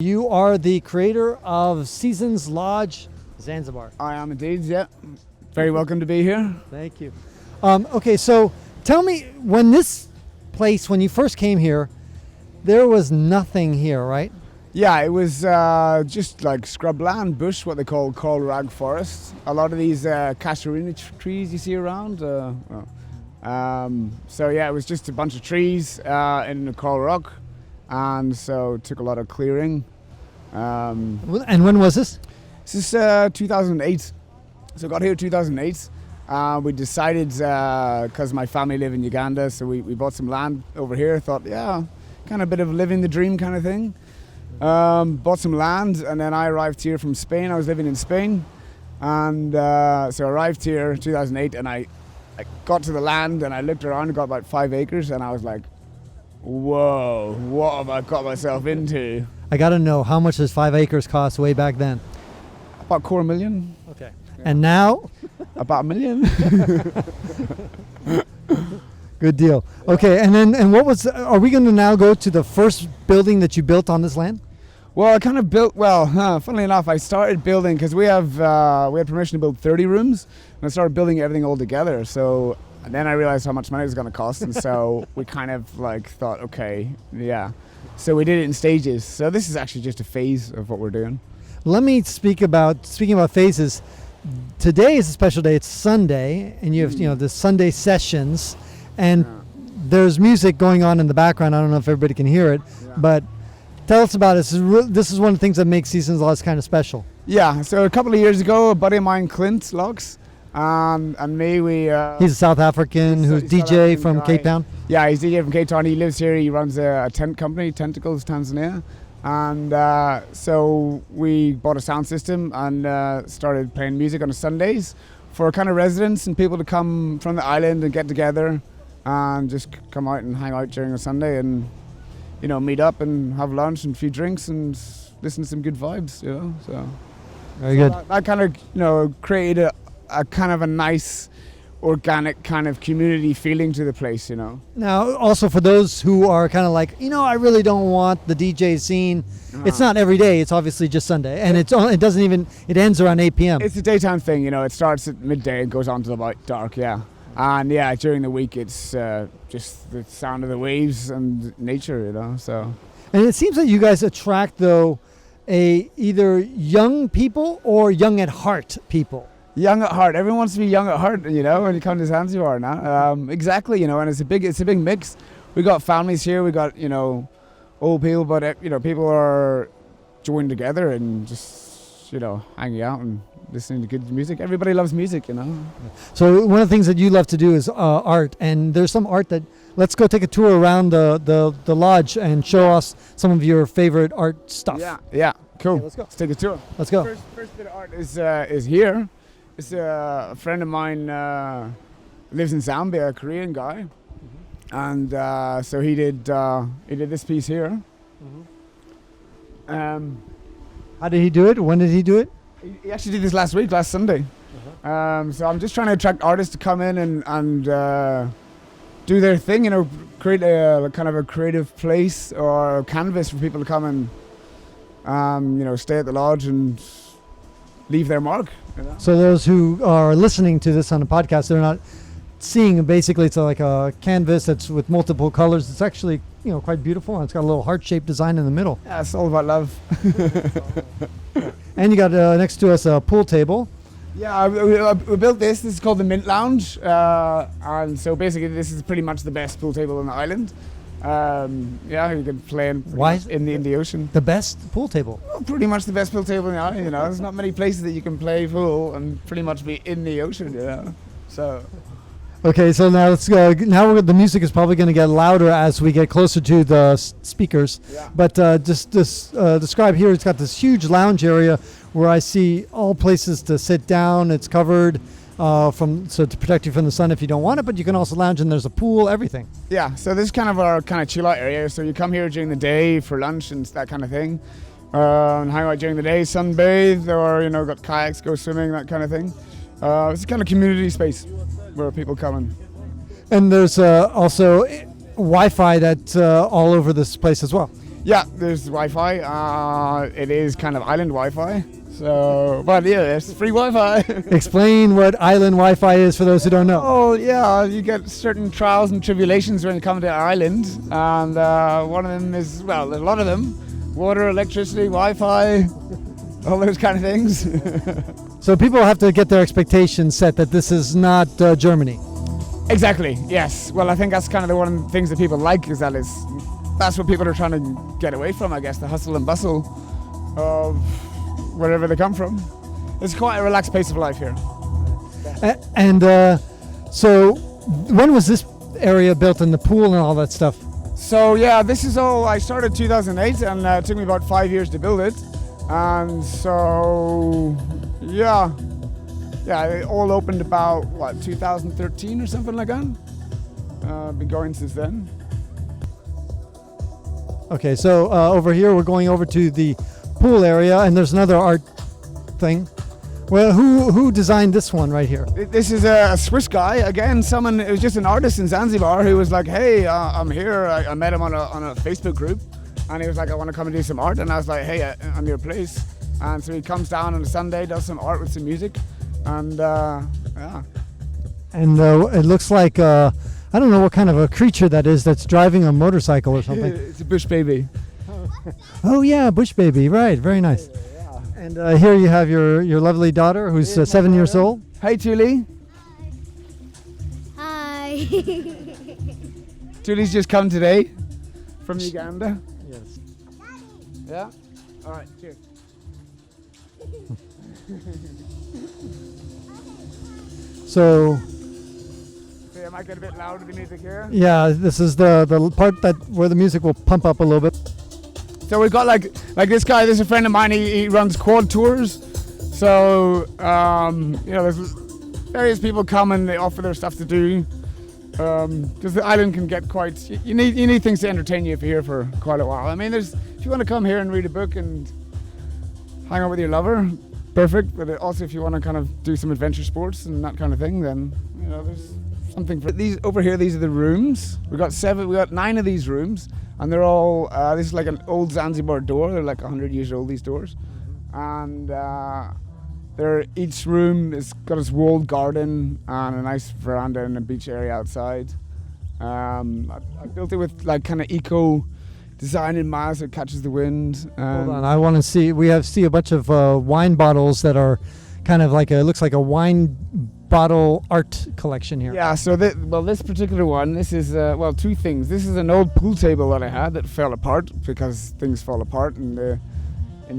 You are the creator of Seasons Lodge Zanzibar. I am indeed, yeah. Very welcome to be here. Thank you. Okay, so tell me, when you first came here, there was nothing here, right? Yeah, it was just like scrubland, bush, what they call coral rag forest. A lot of these casuarina trees you see around. So yeah, it was just a bunch of trees in the coral rock, and so it took a lot of clearing. And when was this? This is 2008. So I got here in 2008. We decided, because my family live in Uganda, so we bought some land over here. Thought, yeah, kind of a bit of living the dream kind of thing. Bought some land, and then I arrived here from Spain. I was living in Spain, and so I arrived here in 2008, and I got to the land, and I looked around and got about 5 acres, and I was like, whoa, what have I got myself into? I got to know, how much does 5 acres cost way back then? About $250,000. Okay. Yeah. And now? About $1 million. Good deal. Okay, and what was? Are we going to now go to the first building that you built on this land? Well, I kind of built. Well, funnily enough, I started building because we had permission to build 30 rooms, and I started building everything all together. So and then I realized how much money it was going to cost, and so we kind of like thought, okay, yeah. So we did it in stages. So this is actually just a phase of what we're doing. Let me speaking about phases. Today is a special day. It's Sunday, and you have the Sunday sessions, and there's music going on in the background. I don't know if everybody can hear it, but tell us about it. This is one of the things that makes Seasons Lodge kind of special. Yeah. So a couple of years ago, a buddy of mine, Clint Locks, and me, he's a South African who's DJ from Cape Town. Yeah, he's DJ from Cape Town. He lives here. He runs a tent company, Tentacles Tanzania. And so we bought a sound system and started playing music on Sundays for kind of residents and people to come from the island and get together and just come out and hang out during a Sunday and, meet up and have lunch and a few drinks and listen to some good vibes, So very good. That kind of, created a kind of a nice organic kind of community feeling to the place, Now, also for those who are kind of like, I really don't want the DJ scene. It's not every day. It's obviously just Sunday, and it ends around 8 p.m. It's a daytime thing, It starts at midday and goes on to about dark, yeah. And yeah, during the week it's just the sound of the waves and nature, So. And it seems that you guys attract though either young people or young at heart people. Young at heart. Everyone wants to be young at heart, when you come to Zanzibar now. Exactly, and it's a big mix. We got families here. We got old people, but people are joined together and just hanging out and listening to good music. Everybody loves music, So one of the things that you love to do is art, and there's some art that. Let's go take a tour around the lodge and show us some of your favorite art stuff. Yeah, cool. Okay, let's go. Let's take a tour. Let's go. First bit of art is here. It's a friend of mine lives in Zambia, a Korean guy, and so he did this piece here. How did he do it? When did he do it? He actually did this last Sunday. So I'm just trying to attract artists to come in and do their thing, create a kind of a creative place or canvas for people to come and stay at the lodge and leave their mark. So those who are listening to this on the podcast, they're not seeing. Basically, it's like a canvas that's with multiple colors. It's actually quite beautiful, and it's got a little heart-shaped design in the middle. Yeah, it's all about love. And you got next to us a pool table. Yeah, we built this. This is called the Mint Lounge, and so basically this is pretty much the best pool table on the island. Yeah, you can play in the ocean. The best pool table? Well, pretty much the best pool table in the island, There's not many places that you can play pool and pretty much be in the ocean, So. Okay, so now let's go. Now the music is probably going to get louder as we get closer to the speakers. Yeah. But just describe here. It's got this huge lounge area where I see all places to sit down. It's covered to protect you from the sun if you don't want it, but you can also lounge, and there's a pool, everything. Yeah, so this is kind of our kind of chill out area. So you come here during the day for lunch and that kind of thing, and hang out during the day, sunbathe, or got kayaks, go swimming, that kind of thing. It's a kind of community space where people come in. And there's also Wi-Fi that's all over this place as well. Yeah, there's Wi-Fi. It is kind of island Wi-Fi. So, but yeah, it's free Wi-Fi. Explain what island Wi-Fi is for those who don't know. Oh yeah, you get certain trials and tribulations when you come to an island, and one of them is, well, there's a lot of them: water, electricity, Wi-Fi, all those kind of things. So people have to get their expectations set that this is not Germany. Exactly. Yes. Well, I think that's kind of the one of the things that people like, is that that's what people are trying to get away from. I guess the hustle and bustle of wherever they come from. It's quite a relaxed pace of life here. So when was this area built, and the pool and all that stuff? So yeah, this is all, I started 2008, and it took me about 5 years to build it. And so, yeah, it all opened about, 2013 or something like that. Been going since then. Okay, so over here we're going over to the pool area, and there's another art thing. Well, who designed this one right here? This is a Swiss guy. Again, it was just an artist in Zanzibar who was like, hey, I'm here. I met him on a Facebook group, and he was like, I want to come and do some art. And I was like, hey, I'm your place. And so he comes down on a Sunday, does some art with some music, and yeah. And it looks like, I don't know what kind of a creature that is that's driving a motorcycle or something. It's a bush baby. Oh yeah, bush baby, right, very nice. Yeah. And here you have your lovely daughter who's 7 years old. Hey, Tuli. Hi. Tuli's just come today from Uganda. Yes. Yeah? All right, cheers. So I might get a bit loud with the music here. yeah, this is the part where the music will pump up a little bit. So we've got like this guy. This is a friend of mine. He runs quad tours. So there's various people come and they offer their stuff to do. Because the island can get quite. You need things to entertain you if you're here for quite a while. I mean, if you want to come here and read a book and hang out with your lover, perfect. But also if you want to kind of do some adventure sports and that kind of thing, then there's something for these over here. These are the rooms. We got 9 of these rooms. And they're all, this is like an old Zanzibar door. They're like 100 years old, these doors. And each room has got its walled garden and a nice veranda and a beach area outside. I built it with like kind of eco design in mind so it catches the wind. Hold on, I want to see, we see a bunch of wine bottles that are kind of like, it looks like a wine bottle art collection here. Yeah, so this particular one, this is, 2 things. This is an old pool table that I had that fell apart because things fall apart in the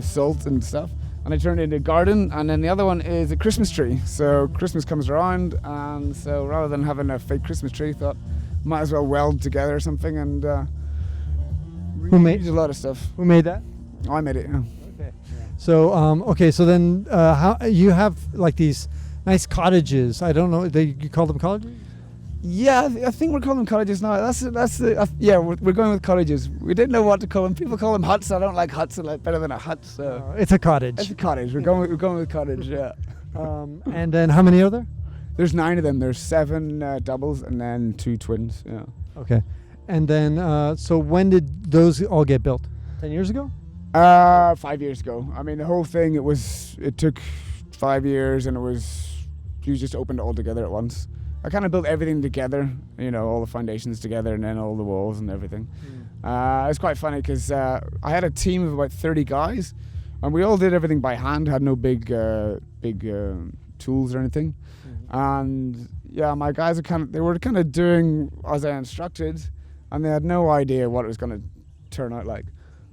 salt and stuff. And I turned it into a garden. And then the other one is a Christmas tree. So Christmas comes around, and so rather than having a fake Christmas tree, I thought might as well weld together something and reuse a lot of stuff. Who made that? I made it, yeah. Okay. So, so then how you have like these nice cottages. I don't know. You call them cottages? Yeah, I think we're calling them cottages now. We're going with cottages. We didn't know what to call them. People call them huts. I don't like huts. I like better than a hut. So it's a cottage. It's a cottage. We're going with cottage. Yeah. And then how many are there? There's 9 of them. There's 7 doubles and then 2 twins. Yeah. Okay. And then so when did those all get built? 10 years ago? 5 years ago. I mean, the whole thing. It took 5 years, and you just opened it all together at once. I kind of built everything together, all the foundations together and then all the walls and everything. It's quite funny because I had a team of about 30 guys, and we all did everything by hand, had no big tools or anything. And yeah, my guys were kind of doing as I instructed, and they had no idea what it was going to turn out like.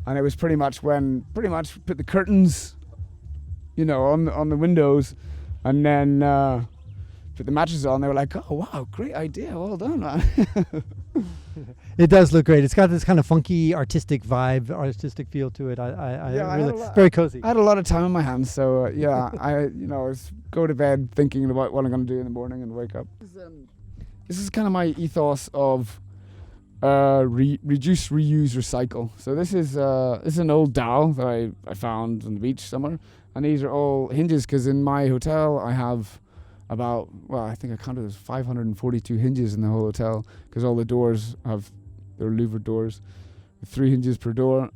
And it was pretty much put the curtains, on the windows, and then put the mattresses on. They were like, "Oh wow, great idea! Well done, man." It does look great. It's got this kind of funky, artistic feel to it. Very cozy. I had a lot of time on my hands, so I go to bed thinking about what I'm going to do in the morning and wake up. This is kind of my ethos of reduce, reuse, recycle. So this is an old dowel that I found on the beach somewhere, and these are all hinges because in my hotel I have I think I counted as 542 hinges in the whole hotel because all the doors they're louvered doors, 3 hinges per door.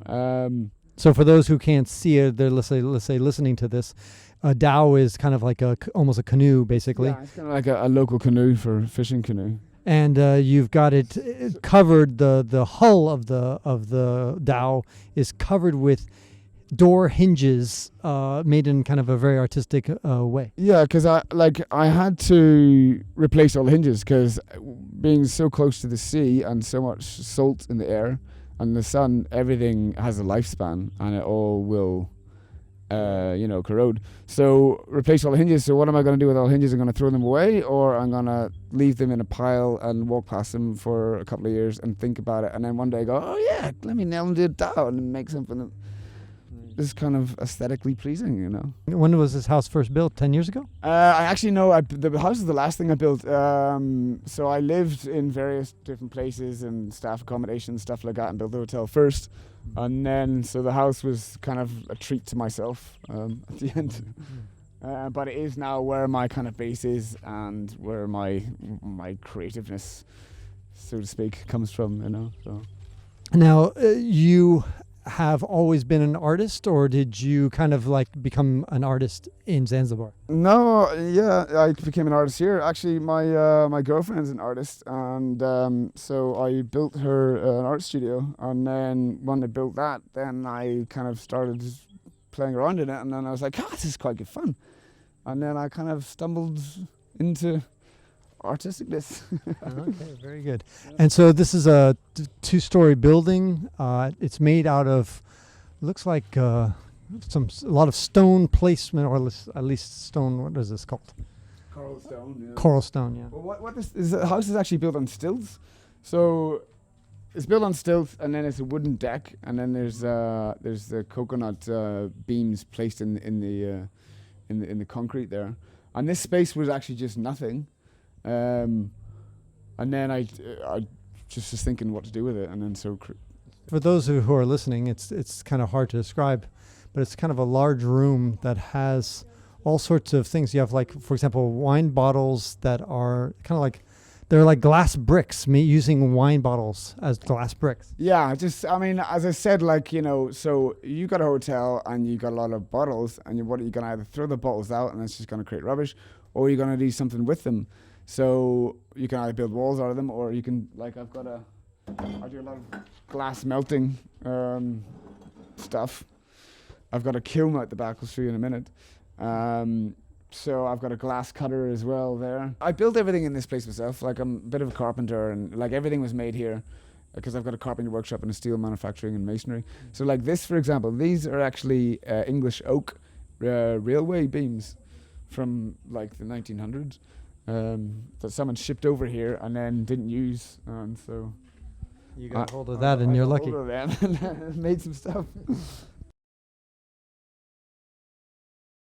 So for those who can't see it, they're let's say listening to this, a dhow is kind of like almost a canoe, basically. Yeah, it's kind of like a local canoe for fishing canoe. And you've got it covered. The hull of the dhow is covered with door hinges, made in kind of a very artistic way. Yeah, because I had to replace all the hinges because being so close to the sea and so much salt in the air and the sun, everything has a lifespan and it all will, corrode. So replace all the hinges. So what am I going to do with all the hinges? I'm going to throw them away, or I'm going to leave them in a pile and walk past them for a couple of years and think about it, and then one day go, oh yeah, let me nail them to it down and make something that is kind of aesthetically pleasing, you know. When was this house first built? 10 years ago? I actually know the house is the last thing I built. So I lived in various different places and staff accommodation, stuff like that, and built the hotel first. And then, so the house was kind of a treat to myself at the end. But it is now where my kind of base is and where my creativeness, so to speak, comes from, you know. So. Now, you have always been an artist, or did you kind of like become an artist in Zanzibar? No, yeah, I became an artist here. Actually, my girlfriend's an artist, and so I built her an art studio. And then when I built that, then I kind of started playing around in it, and then I was like, this is quite good fun. And then I kind of stumbled into artisticness. Okay, very good. And so this is a 2-story building. It's made out of, looks like a lot of stone placement, or at least stone. What is this called? Coral stone. Yeah. Coral stone. Yeah. Well, what this is, the house is actually built on stilts. So it's built on stilts, and then it's a wooden deck, and then there's the coconut beams placed in the concrete there. And this space was actually just nothing. And then I just was thinking what to do with it, and then For those who are listening, it's kind of hard to describe, but it's kind of a large room that has all sorts of things. You have, like, for example, wine bottles that are kind of like, they're like glass bricks, using wine bottles as glass bricks. Yeah, I mean, as I said, like, you know, so you got a hotel and you got a lot of bottles, and you're going to either throw the bottles out and it's just going to create rubbish, or you're going to do something with them. So you can either build walls out of them, or you can, like, I do a lot of glass melting stuff. I've got a kiln out the back, I'll show you in a minute. So I've got a glass cutter as well there. I built everything in this place myself. Like, I'm a bit of a carpenter, and like everything was made here because I've got a carpentry workshop and a steel manufacturing and masonry. So like this, for example, these are actually English oak railway beams from like the 1900s. That someone shipped over here and then didn't use, and so you got hold of that, and you're lucky. Hold of them and made some stuff.